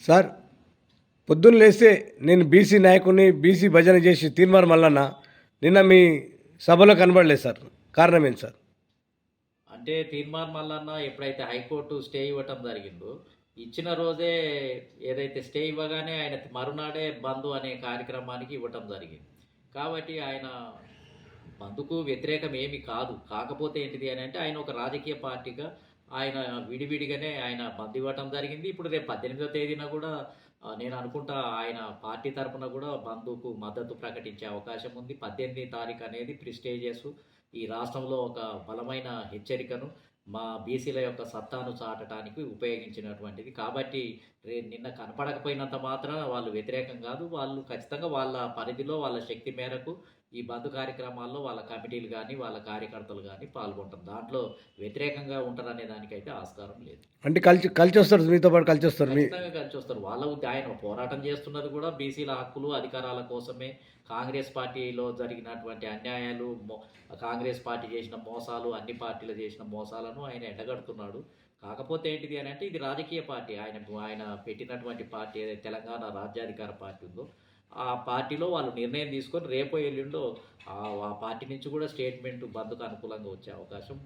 Sir, పొద్దున్న లేస్తే నేను బీసీ నాయకుడిని, బీసీ భజన చేసి తీర్మార్ మల్లన్న నిన్న మీ సభలో కనబడలేదు సార్. కారణం ఏంటి సార్? అంటే తీర్మార్ మల్లన్న ఎప్పుడైతే హైకోర్టు స్టే ఇవ్వటం జరిగిందో, ఇచ్చిన రోజే ఏదైతే స్టే ఇవ్వగానే ఆయన మరునాడే బంద్ అనే కార్యక్రమానికి ఇవ్వటం జరిగింది. కాబట్టి ఆయన బంద్‌కు వ్యతిరేకం ఏమి కాదు. కాకపోతే ఏంటిది అని అంటే ఆయన ఒక రాజకీయ పార్టీగా ఆయన విడివిడిగానే ఆయన బంద్ ఇవ్వటం జరిగింది. ఇప్పుడు రేపు 18వ తేదీన కూడా నేను అనుకుంటా ఆయన పార్టీ తరపున కూడా బంద్‌కు మద్దతు ప్రకటించే అవకాశం ఉంది. 18 తారీఖు అనేది ప్రిస్టేజియస్ ఈ రాష్ట్రంలో ఒక బలమైన హెచ్చరికను మా బీసీల యొక్క సత్తాను చాటడానికి ఉపయోగించినటువంటిది. కాబట్టి నిన్న కనపడకపోయినంత మాత్రాన వాళ్ళు వ్యతిరేకం కాదు. వాళ్ళు ఖచ్చితంగా వాళ్ళ పరిధిలో వాళ్ళ శక్తి మేరకు ఈ బంద్ కార్యక్రమాల్లో వాళ్ళ కమిటీలు గానీ, వాళ్ళ కార్యకర్తలు గానీ పాల్గొంటారు. దాంట్లో వ్యతిరేకంగా ఉంటారనే దానికైతే ఆస్కారం లేదు. అంటే కలిసొస్తారు, మీతో పాటు కలిసొస్తారు. ఖచ్చితంగా కలిసొస్తారు. ఆయన పోరాటం చేస్తున్నది కూడా బీసీల హక్కులు, అధికారాల కోసమే. కాంగ్రెస్ పార్టీలో జరిగినటువంటి అన్యాయాలు, కాంగ్రెస్ పార్టీ చేసిన మోసాలు, అన్ని పార్టీలు చేసిన మోసాలను ఆయన ఎండగడుతున్నాడు. కాకపోతే ఏంటిది అని అంటే ఇది రాజకీయ పార్టీ. ఆయన పెట్టినటువంటి పార్టీ ఏదైతే తెలంగాణ రాజ్యాధికార పార్టీ ఉందో, ఆ పార్టీలో వాళ్ళు నిర్ణయం తీసుకొని రేపో ఎల్లుండో ఆ పార్టీ నుంచి కూడా స్టేట్మెంట్ బంద్‌కు అనుకూలంగా వచ్చే అవకాశం